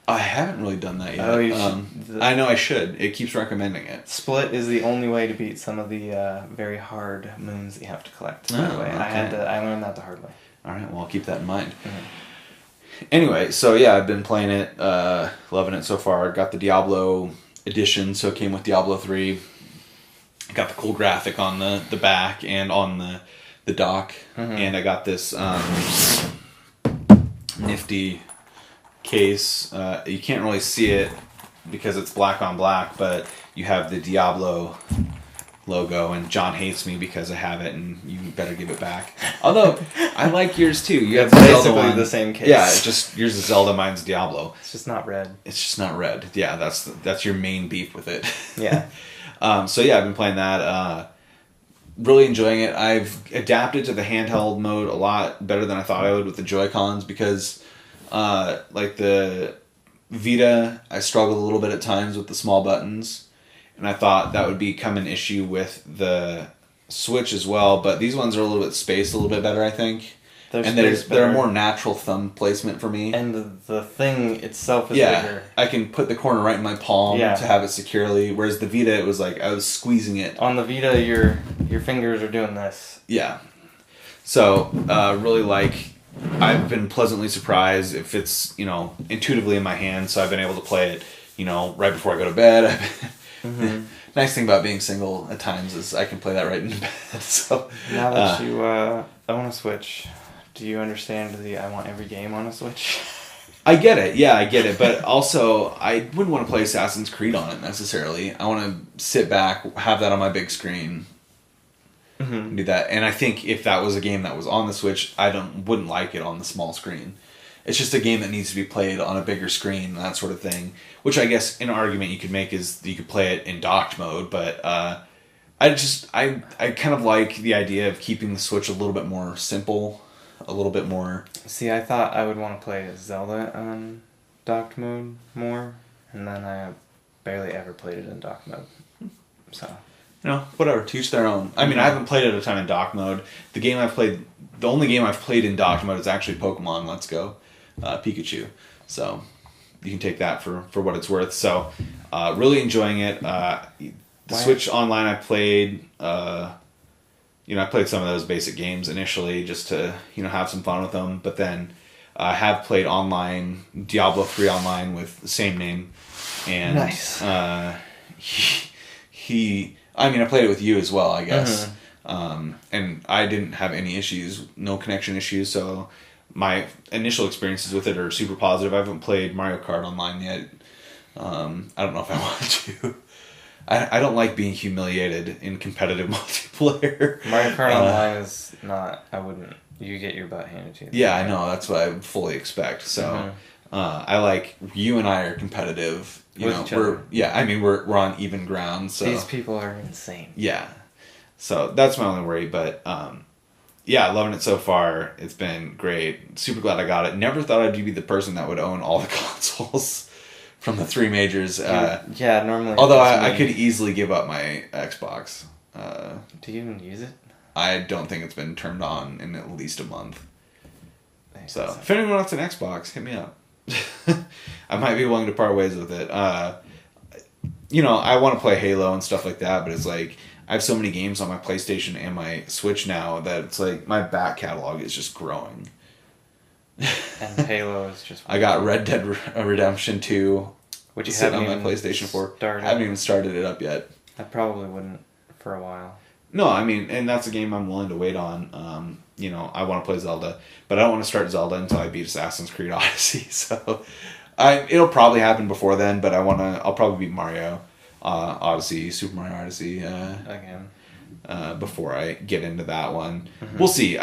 I haven't really done that yet. Oh, you should. I know I should. It keeps recommending it. Split is the only way to beat some of the very hard moons that you have to collect. By the way, Okay. I learned that the hard way. All right, well, I'll keep that in mind. Mm-hmm. Anyway, so yeah, I've been playing it, loving it so far. Got the Diablo edition, so it came with Diablo 3. Got the cool graphic on the back and on the dock. Mm-hmm. And I got this nifty case. You can't really see it because it's black on black, but you have the Diablo logo, and John hates me because I have it, and you better give it back. Although I like yours too. You have It's the Zelda basically one. the same case. Yeah, it's just yours is Zelda, mine's Diablo. It's just not red. It's just not red. Yeah, that's your main beef with it. Yeah. So yeah, I've been playing that. Really enjoying it. I've adapted to the handheld mode a lot better than I thought I would with the Joy-Cons because, like the Vita, I struggled a little bit at times with the small buttons, and I thought that would become an issue with the Switch as well. But these ones are a little bit spaced a little bit better, I think. They're a more natural thumb placement for me. And the thing itself is Yeah, bigger. I can put the corner right in my palm Yeah. to have it securely. Whereas the Vita, it was like I was squeezing it. On the Vita, your fingers are doing this. Yeah. So, really like, I've been pleasantly surprised if it's, intuitively in my hand. So I've been able to play it, right before I go to bed. Mm-hmm. Nice thing about being single at times is I can play that right in bed. So Now that you own a Switch, do you understand I want every game on a Switch? I get it. Yeah, I get it. But also, I wouldn't want to play Assassin's Creed on it necessarily. I want to sit back, have that on my big screen, Mm-hmm. do that. And I think if that was a game that was on the Switch, wouldn't like it on the small screen. It's just a game that needs to be played on a bigger screen, that sort of thing. Which I guess an argument you could make is you could play it in docked mode, but I kind of like the idea of keeping the Switch a little bit more simple, a little bit more. See, I thought I would want to play Zelda on docked mode more, and then I barely ever played it in docked mode. So, Whatever, to each their own. I mean, I haven't played it a ton in dock mode. The only game I've played in docked mode is actually Pokemon Let's Go, Pikachu. So you can take that for what it's worth. So really enjoying it. The Switch Online I played, I played some of those basic games initially just to, have some fun with them. But then I have played online, Diablo 3 Online with the same name. And nice. I played it with you as well, I guess. Mm-hmm. And I didn't have any issues, no connection issues, so my initial experiences with it are super positive. I haven't played Mario Kart Online yet. I don't know if I want to. I don't like being humiliated in competitive multiplayer. Mario Kart Online is not, I wouldn't, you get your butt handed to you. Yeah, I know, that's what I would fully expect. So, I like, you and I are competitive. With each other. We're on even ground. So these people are insane. Yeah, so that's my only worry. But loving it so far. It's been great. Super glad I got it. Never thought I'd be the person that would own all the consoles from the three majors. Normally. Although I could easily give up my Xbox. Do you even use it? I don't think it's been turned on in at least a month. So if anyone wants an Xbox, hit me up. I might be willing to part ways with it. I want to play Halo and stuff like that, but it's like I have so many games on my PlayStation and my Switch now that it's like my back catalog is just growing. And Halo is just... I got Red Dead Redemption 2, which you sitting haven't on my PlayStation 4. started. I haven't even started it up yet. I probably wouldn't for a while. No, I mean, and that's a game I'm willing to wait on. You know, I want to play Zelda, but I don't want to start Zelda until I beat Assassin's Creed Odyssey. So, it'll probably happen before then. But I'll probably beat Mario, Odyssey, Super Mario Odyssey. Again. Before I get into that one, we'll see.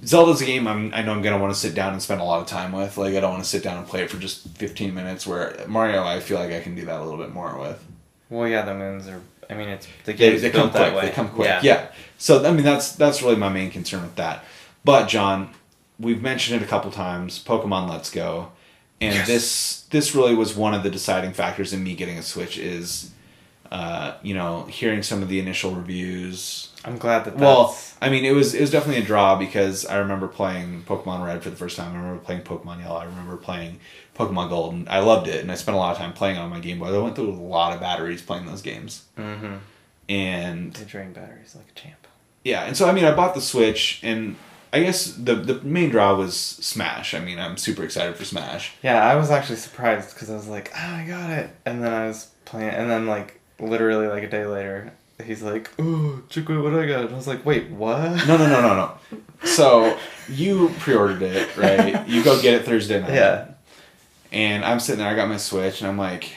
Zelda's a game I know I'm gonna want to sit down and spend a lot of time with. Like, I don't want to sit down and play it for just 15 minutes. Where Mario, I feel like I can do that a little bit more with. Well, yeah, the moons are. I mean, it's the game's They come built that quick. way. They come quick. Yeah. So I mean, that's really my main concern with that. But John, we've mentioned it a couple times. Pokemon Let's Go, and this really was one of the deciding factors in me getting a Switch. Is you know, hearing some of the initial reviews. I'm glad that. Well, I mean, it was definitely a draw because I remember playing Pokemon Red for the first time. I remember playing Pokemon Yellow. I remember playing Pokemon Gold, and I loved it. And I spent a lot of time playing on my Game Boy. I went through a lot of batteries playing those games. Mm-hmm. And They drain batteries like a champ. yeah, and so I mean, I bought the Switch, and I guess the main draw was Smash. I mean, I'm super excited for Smash. Yeah, I was actually surprised because I was like, oh, I got it. And then I was playing, and then like literally like a day later, he's like, oh, check out what I got. And I was like, wait, what? No. So you pre-ordered it, right? You go get it Thursday night. Yeah. And I'm sitting there, I got my Switch, and I'm like,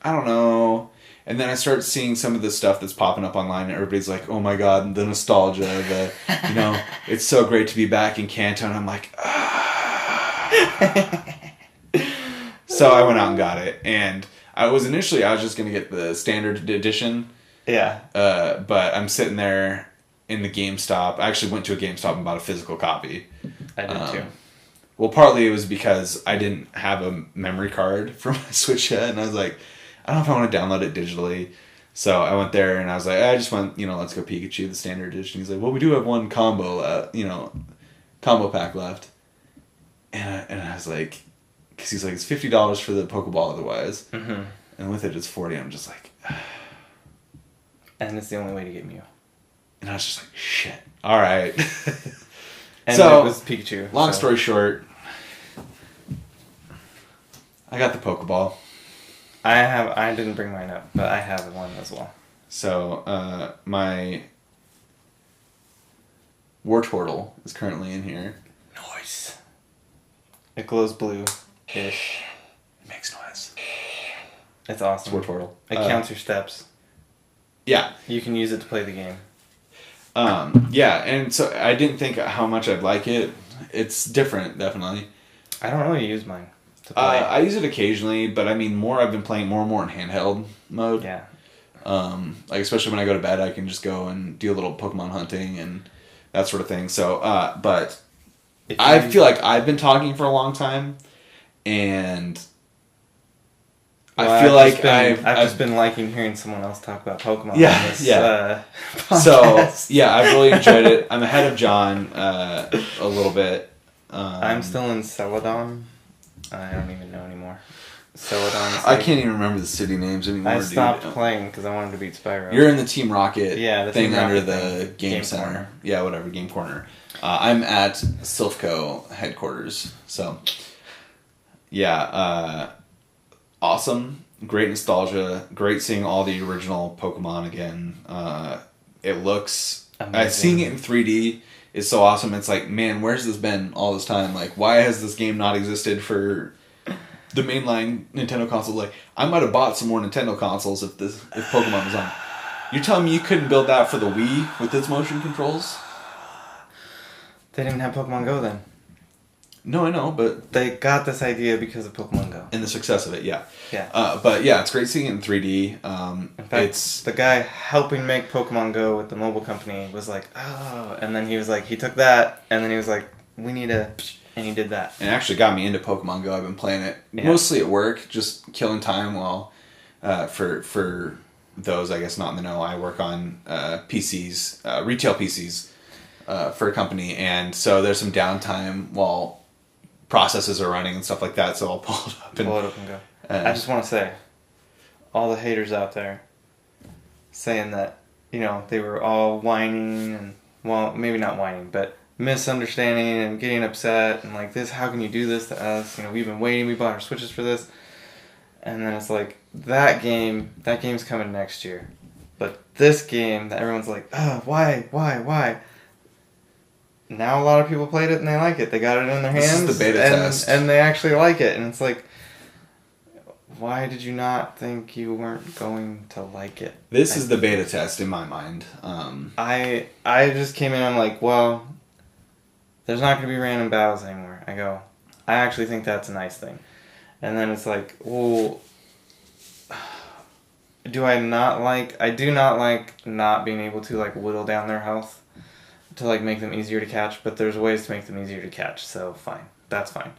I don't know. And then I start seeing some of the stuff that's popping up online, and everybody's like, oh my god, the nostalgia, you know, it's so great to be back in Kanto, and I'm like, ah. So I went out and got it, and I was just going to get the standard edition. Yeah. But I'm sitting there in the GameStop. I actually went to a GameStop and bought a physical copy. I did too. Well, partly it was because I didn't have a memory card for my Switch yet, and I was like, I don't know if I want to download it digitally. So I went there and I was like, I just want, you know, Let's Go Pikachu, the standard edition. He's like, well, we do have one combo pack left. And I was like, because he's like, it's $50 for the Pokeball otherwise. Mm-hmm. And with it, it's $40. I'm just like, And it's the only way to get Mew. and I was just like, shit. All right. And So, it was Pikachu. Long story short, I got the Pokeball. I didn't bring mine up, but I have one as well. So, my Wartortle is currently in here. Nice. It glows blue-ish. It makes noise. It's It's awesome. Wartortle. It counts your steps. Yeah. You can use it to play the game. Yeah, and so I didn't think how much I'd like it. It's different, definitely. I don't really use mine to play. I use it occasionally, but I mean, I've been playing more and more in handheld mode. Yeah. Like, especially when I go to bed, I can just go and do a little Pokemon hunting and that sort of thing. So, but I feel like I've been talking for a long time, and I feel like I've just been liking hearing someone else talk about Pokemon. Yeah, on this, yeah. So podcast. yeah, I've really enjoyed it. I'm ahead of John a little bit. I'm still in Celadon. I don't even know anymore. Celadon. I can't even remember the city names anymore. I dude. stopped playing because I wanted to beat Spyro. You're in the Team Rocket the thing Team under Rocket the thing. Game Center. Corner. Yeah, whatever, Game Corner. I'm at Silphco headquarters. So, yeah, awesome. Great nostalgia. Great seeing all the original Pokemon again. It looks... Amazing. Seeing it in 3D is so awesome. It's like, man, where's this been all this time? Like, why has this game not existed for the mainline Nintendo console? Like, I might have bought some more Nintendo consoles if Pokemon was on. You're telling me you couldn't build that for the Wii with its motion controls? They didn't have Pokemon Go then. No, I know, but... They got this idea because of Pokemon Go. And the success of it, yeah. Yeah. But yeah, it's great seeing it in 3D. In fact, the guy helping make Pokemon Go with the mobile company was like, oh, and then he was like, he took that, and then he was like, we need a, and he did that. And it actually got me into Pokemon Go. I've been playing it mostly at work, just killing time while, for those, I guess, not in the know, I work on PCs, retail PCs for a company, and so there's some downtime while processes are running and stuff like that, so I'll pull it up and go. I just want to say, all the haters out there saying that, you know, they were all whining and, well, maybe not whining, but misunderstanding and getting upset and like this, how can you do this to us? You know, we've been waiting, we bought our Switches for this. And then it's like, that game's coming next year. But this game that everyone's like, oh, why? Now a lot of people played it and they like it. They got it in their hands. This is the beta test. And they actually like it. And it's like, why did you not think you weren't going to like it? This is the beta test in my mind. I just came in, I'm like, well, there's not going to be random battles anymore. I go, I actually think that's a nice thing. And then it's like, well, I do not like not being able to like whittle down their health to like make them easier to catch, but there's ways to make them easier to catch, so fine. That's fine.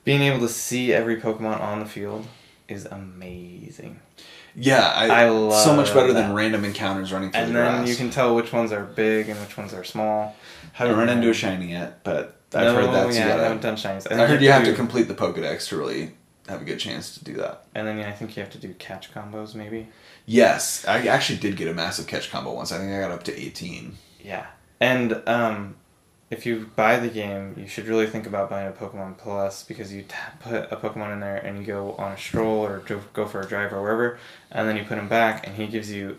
Being able to see every Pokemon on the field is amazing. Yeah, I love so much better that. than random encounters running through And the grass. then you can tell which ones are big and which ones are small. Haven't run into a shiny yet, but I've heard that's I you gotta, haven't done shinies. I heard you have to complete the Pokedex to really have a good chance to do that. And then I think you have to do catch combos, maybe. Yes, I actually did get a massive catch combo once. I think I got up to 18. Yeah. And if you buy the game, you should really think about buying a Pokemon Plus, because you put a Pokemon in there and you go on a stroll or go for a drive or wherever, and then you put him back and they give you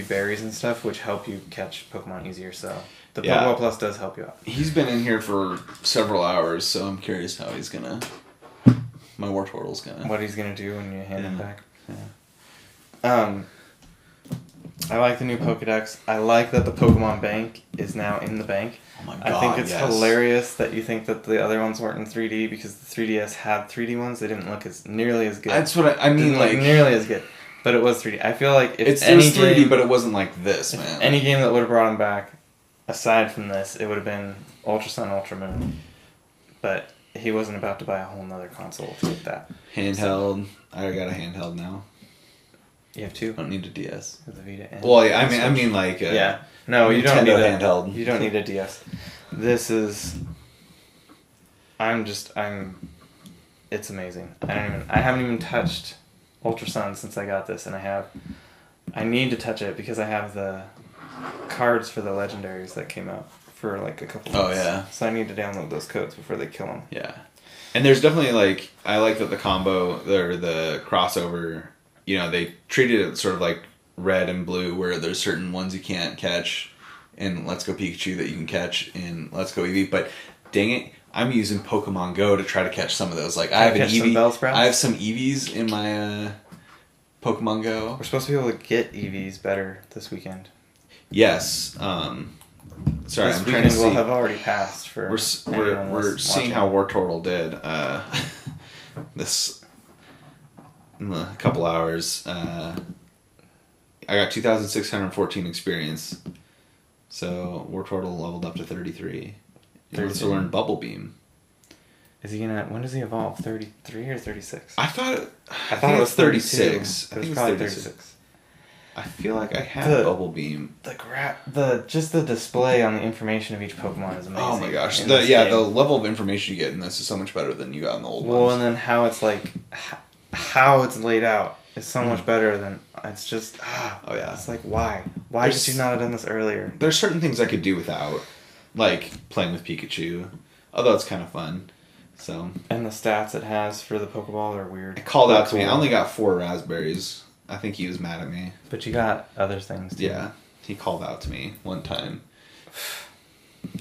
berries and stuff which help you catch Pokemon easier. So the Pokemon Plus does help you out. He's been in here for several hours, so I'm curious how he's gonna. My Wartortle's gonna. What he's gonna do when you hand him back. Yeah. I like the new Pokedex. I like that the Pokemon Bank is now in the bank. Oh my god! I think it's yes. hilarious that you think that the other ones weren't in 3D, because the 3DS had 3D ones. They didn't look nearly as good. That's what I mean. Didn't look Like nearly as good, but it was 3D. I feel like if it was any 3D, game, but it wasn't like this, man. any game that would have brought them back, aside from this, it would have been Ultra Sun, Ultra Moon. But he wasn't about to buy a whole nother console to get that. Handheld. I got a handheld now. You have two. I don't need a DS. The Vita and Well, yeah, I mean, like yeah. No, you don't Nintendo need a handheld. You don't need a DS. This is. It's amazing. I haven't even touched Ultra Sun since I got this, and I need to touch it because I have the cards for the legendaries that came out for like a couple months. Oh, yeah. So I need to download those codes before they kill them. Yeah. And there's definitely like, I like that the combo, or the crossover, you know, they treated it sort of like red and blue, where there's certain ones you can't catch in Let's Go Pikachu that you can catch in Let's Go Eevee. But dang it, I'm using Pokemon Go to try to catch some of those. Like, I have an catch some Eevee. Bellsprouts? I have some Eevees in my Pokemon Go. We're supposed to be able to get EVs better this weekend. Yes. Sorry, This I'm trying weekend to will see. have already passed for. We're seeing how Wartortle did this in a couple hours. I got 2,614 experience, so Wartortle leveled up to 33. He wants to learn Bubble Beam. Is he gonna? When does he evolve? 33 or 36? I thought it was 36. It was probably 36. I feel like I had Bubble Beam. Just the display on the information of each Pokemon is amazing. Oh my gosh! in The this game. level of information you get in this is so much better than you got in the old Well, ones. and then how it's like, how it's laid out is so much better than it's just. Oh yeah. It's like why did you not have done this earlier? There's certain things I could do without, like playing with Pikachu, although it's kind of fun. So. And the stats it has for the Pokeball are weird. It called out to me. I only got 4 raspberries. I think he was mad at me. But you got other things too. Yeah, he called out to me one time.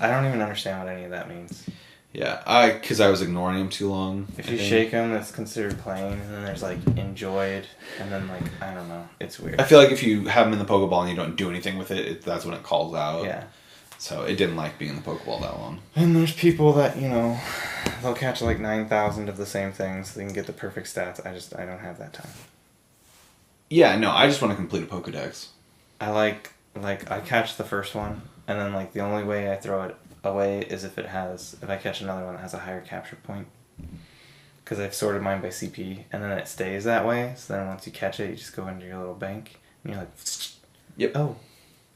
I don't even understand what any of that means. Yeah, because I was ignoring him too long. If you shake him, that's considered playing, and then there's like enjoyed, and then like I don't know, it's weird. I feel like if you have him in the Pokeball and you don't do anything with it, that's when it calls out. Yeah. So it didn't like being in the Pokeball that long. And there's people that they'll catch like 9,000 of the same thing so they can get the perfect stats. I don't have that time. Yeah, no, I just want to complete a Pokedex. I like I catch the first one, and then like the only way I throw it away is if I catch another one that has a higher capture point. Because I've sorted mine by CP, and then it stays that way. So then once you catch it, you just go into your little bank, and you're like, yep. Oh,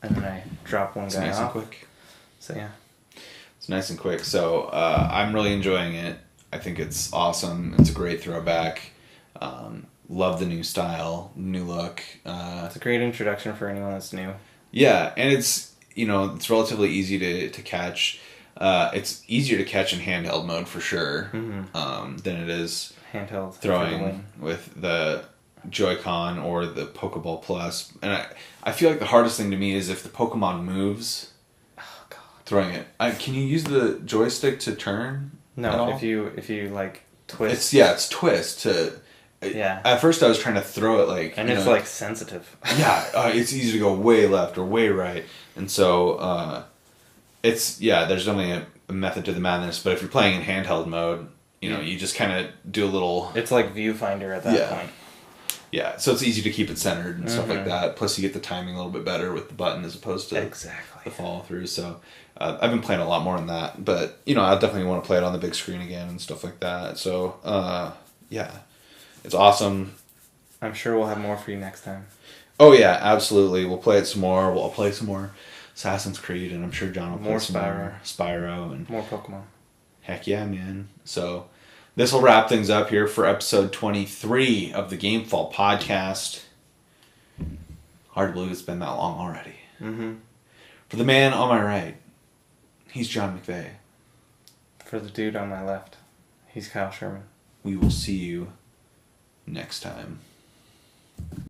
and then I drop one guy nice off. and quick. So yeah, it's nice and quick. So I'm really enjoying it. I think it's awesome. It's a great throwback. Love the new style, new look. it's a great introduction for anyone that's new. Yeah, and it's it's relatively easy to catch. It's easier to catch in handheld mode for sure than it is Handheld throwing with the Joy-Con or the Pokeball Plus. And I feel like the hardest thing to me is if the Pokemon moves, Oh God. throwing it. Can you use the joystick to turn? at No, all? if you like twist. It's twist to. Yeah. At first, I was trying to throw it like. And it's like sensitive. Yeah, it's easy to go way left or way right, and so there's definitely a method to the madness. But if you're playing in handheld mode, you just kind of do a little. It's like viewfinder at that Yeah. point. Yeah, so it's easy to keep it centered and stuff like Mm-hmm. that. Plus, you get the timing a little bit better with the button as opposed to Exactly. the follow through. So I've been playing a lot more on that, but I definitely want to play it on the big screen again and stuff like that. So it's awesome. I'm sure we'll have more for you next time. Oh yeah, absolutely. We'll play it some more. I'll play some more Assassin's Creed, and I'm sure John will play More some Spyro. more Spyro, and More Pokemon. heck yeah, man. So this will wrap things up here for episode 23 of the Gamefall podcast. Hard to believe it's been that long already. Mm-hmm. For the man on my right, he's John McVeigh. For the dude on my left, he's Kyle Sherman. We will see you next time.